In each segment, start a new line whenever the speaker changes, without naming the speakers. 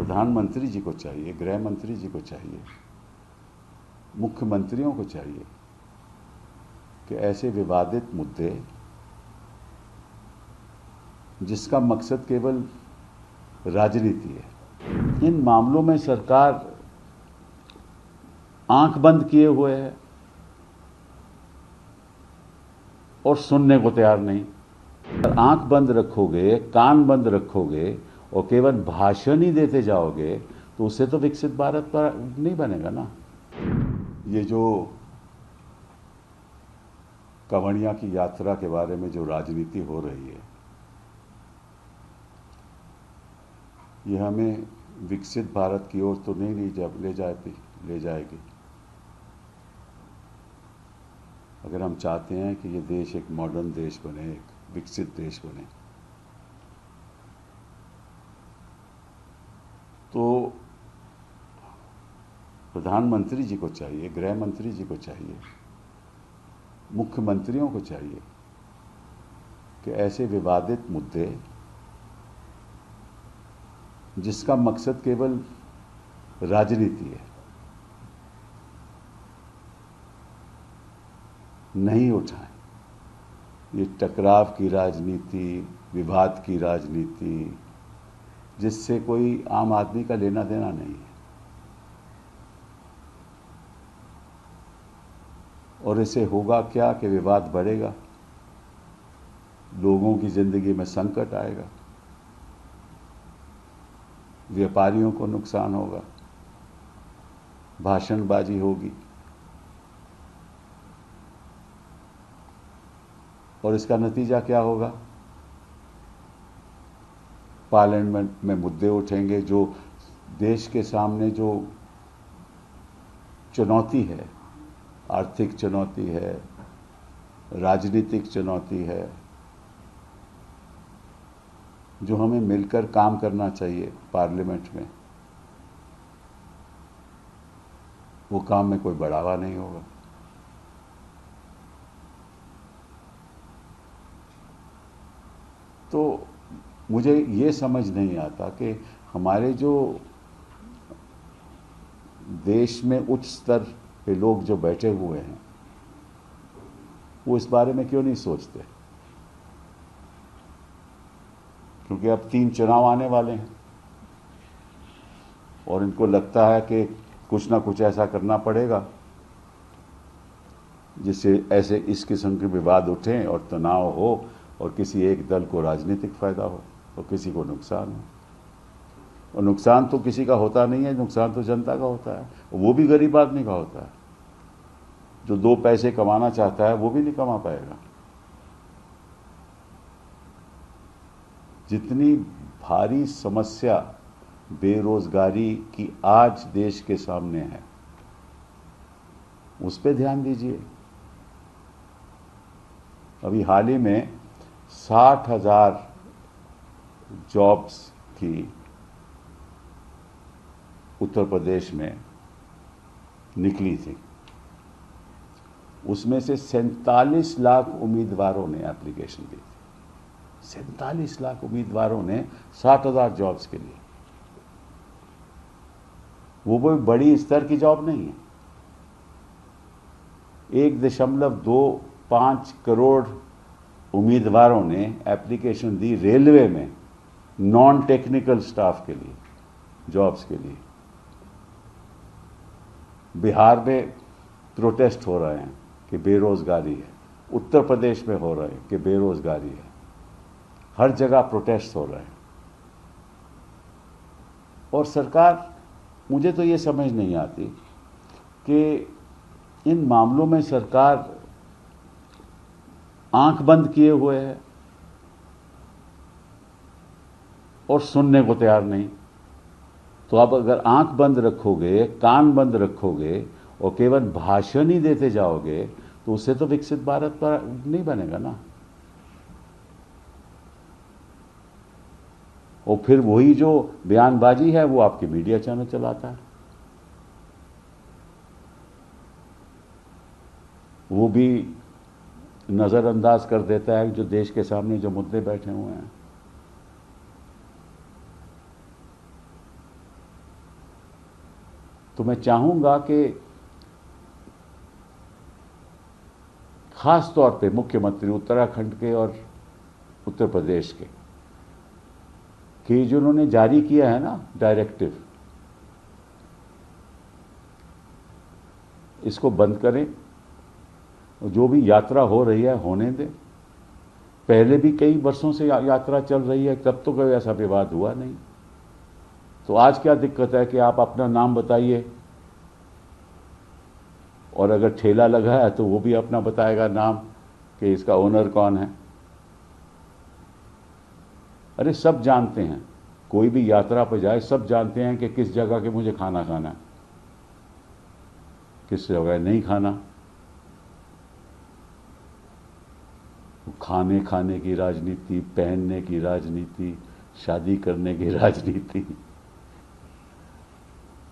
प्रधानमंत्री जी को चाहिए, गृह मंत्री जी को चाहिए, मुख्यमंत्रियों को चाहिए कि ऐसे विवादित मुद्दे जिसका मकसद केवल राजनीति है, इन मामलों में सरकार आंख बंद किए हुए है और सुनने को तैयार नहीं। अगर आंख बंद रखोगे, कान बंद रखोगे और केवल भाषण ही देते जाओगे तो उससे तो विकसित भारत पर नहीं बनेगा ना। ये जो कंवड़िया की यात्रा के बारे में जो राजनीति हो रही है, ये हमें विकसित भारत की ओर तो नहीं ले जाएगी। अगर हम चाहते हैं कि ये देश एक मॉडर्न देश बने, एक विकसित देश बने, तो प्रधानमंत्री जी को चाहिए, गृह मंत्री जी को चाहिए, मुख्यमंत्रियों को चाहिए कि ऐसे विवादित मुद्दे जिसका मकसद केवल राजनीति है, नहीं उठाएं। ये टकराव की राजनीति, विवाद की राजनीति, जिससे कोई आम आदमी का लेना देना नहीं है, और इससे होगा क्या कि विवाद बढ़ेगा, लोगों की जिंदगी में संकट आएगा, व्यापारियों को नुकसान होगा, भाषणबाजी होगी, और इसका नतीजा क्या होगा? पार्लियामेंट में मुद्दे उठेंगे जो देश के सामने जो चुनौती है, आर्थिक चुनौती है, राजनीतिक चुनौती है, जो हमें मिलकर काम करना चाहिए पार्लियामेंट में, वो काम में कोई बढ़ावा नहीं होगा। तो मुझे ये समझ नहीं आता कि हमारे जो देश में उच्च स्तर पे लोग जो बैठे हुए हैं, वो इस बारे में क्यों नहीं सोचते? क्योंकि अब 3 चुनाव आने वाले हैं और इनको लगता है कि कुछ ना कुछ ऐसा करना पड़ेगा जिससे ऐसे इस किस्म के विवाद उठें और तनाव हो और किसी एक दल को राजनीतिक फायदा हो और किसी को नुकसान हो। और नुकसान तो किसी का होता नहीं है, नुकसान तो जनता का होता है, वो भी गरीब आदमी का होता है। जो 2 पैसे कमाना चाहता है वो भी नहीं कमा पाएगा। जितनी भारी समस्या बेरोजगारी की आज देश के सामने है, उस पर ध्यान दीजिए। अभी हाल ही में 60,000 जॉब्स की उत्तर प्रदेश में निकली थी। उसमें से 47 लाख उम्मीदवारों ने एप्लीकेशन दी थी। 47 लाख उम्मीदवारों ने 60,000 जॉब्स के लिए। वो कोई बड़ी स्तर की जॉब नहीं है। 1.25 करोड़ उम्मीदवारों ने एप्लीकेशन दी रेलवे में नॉन टेक्निकल स्टाफ के लिए, जॉब्स के लिए। बिहार में प्रोटेस्ट हो रहे हैं कि बेरोजगारी है, उत्तर प्रदेश में हो रहे हैं कि बेरोजगारी है, हर जगह प्रोटेस्ट हो रहे हैं। और सरकार, मुझे तो ये समझ नहीं आती कि इन मामलों में सरकार आंख बंद किए हुए है और सुनने को तैयार नहीं। तो आप अगर आंख बंद रखोगे, कान बंद रखोगे और केवल भाषण ही देते जाओगे तो उससे तो विकसित भारत पर नहीं बनेगा ना। और फिर वही जो बयानबाजी है वो आपके मीडिया चैनल चलाता है, वो भी नज़रअंदाज कर देता है जो देश के सामने जो मुद्दे बैठे हुए हैं। तो मैं चाहूँगा कि खास तौर पे मुख्यमंत्री उत्तराखंड के और उत्तर प्रदेश के कि जो उन्होंने जारी किया है ना डायरेक्टिव, इसको बंद करें। जो भी यात्रा हो रही है होने दें। पहले भी कई वर्षों से यात्रा चल रही है, तब तो कोई ऐसा विवाद हुआ नहीं। तो आज क्या दिक्कत है कि आप अपना नाम बताइए, और अगर ठेला लगा है तो वो भी अपना बताएगा नाम कि इसका ओनर कौन है। अरे सब जानते हैं, कोई भी यात्रा पर जाए सब जानते हैं कि किस जगह के मुझे खाना खाना है, किस जगह नहीं खाना। खाने की राजनीति, पहनने की राजनीति, शादी करने की राजनीति,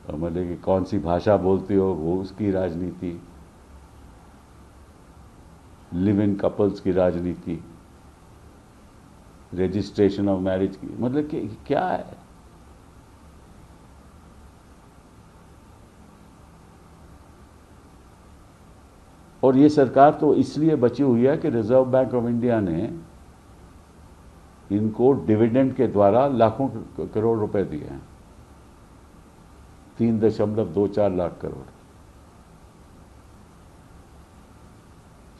मतलब कि कौन सी भाषा बोलते हो वो उसकी राजनीति, लिव इन कपल्स की राजनीति, रजिस्ट्रेशन ऑफ मैरिज की, मतलब कि क्या है। और ये सरकार तो इसलिए बची हुई है कि रिजर्व बैंक ऑफ इंडिया ने इनको डिविडेंड के द्वारा लाखों करोड़ रुपए दिए हैं, 3.24 लाख करोड़।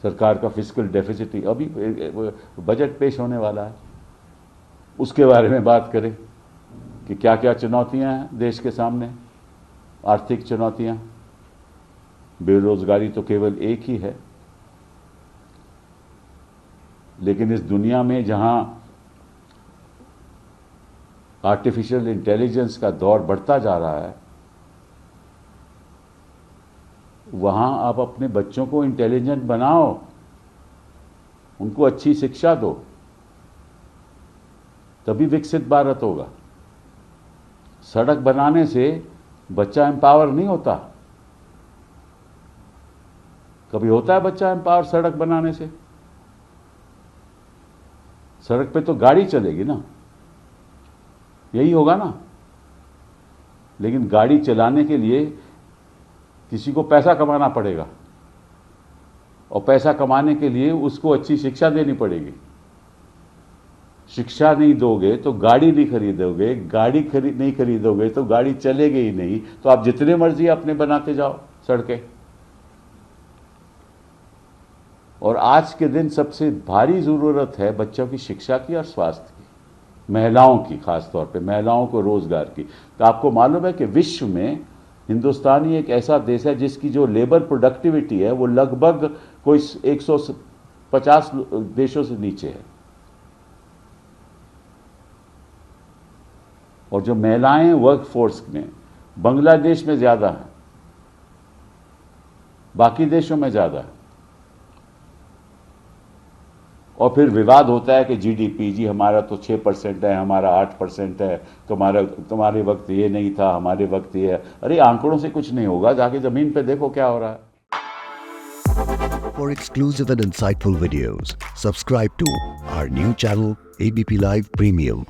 सरकार का फिस्कल डेफिसिट, अभी बजट पेश होने वाला है, उसके बारे में बात करें कि क्या क्या चुनौतियां हैं देश के सामने। आर्थिक चुनौतियां, बेरोजगारी तो केवल एक ही है, लेकिन इस दुनिया में जहां आर्टिफिशियल इंटेलिजेंस का दौर बढ़ता जा रहा है, वहां आप अपने बच्चों को इंटेलिजेंट बनाओ, उनको अच्छी शिक्षा दो, तभी विकसित भारत होगा। सड़क बनाने से बच्चा एम्पावर नहीं होता। कभी होता है बच्चा एम्पावर सड़क बनाने से? सड़क पे तो गाड़ी चलेगी ना, यही होगा ना। लेकिन गाड़ी चलाने के लिए किसी को पैसा कमाना पड़ेगा, और पैसा कमाने के लिए उसको अच्छी शिक्षा देनी पड़ेगी। शिक्षा नहीं दोगे तो गाड़ी नहीं खरीदोगे, गाड़ी नहीं खरीदोगे तो गाड़ी चलेगी ही नहीं। तो आप जितने मर्जी अपने बनाते जाओ सड़कें। और आज के दिन सबसे भारी जरूरत है बच्चों की शिक्षा की और स्वास्थ्य की, महिलाओं की, खास तौर पे महिलाओं को रोजगार की। तो आपको मालूम है कि विश्व में हिंदुस्तान ही एक ऐसा देश है जिसकी जो लेबर प्रोडक्टिविटी है वो लगभग कोई 150 देशों से नीचे है। और जो महिलाएं वर्क फोर्स में बांग्लादेश में ज्यादा है, बाकी देशों में ज्यादा है। और फिर विवाद होता है कि जीडीपी, जी हमारा तो 6% है, हमारा 8% है, तुम्हारे वक्त ये नहीं था, हमारे वक्त ये है। अरे आंकड़ों से कुछ नहीं होगा, जाके जमीन पे देखो क्या हो रहा है।
For exclusive and insightful videos, subscribe to our new channel ABP Live Premium.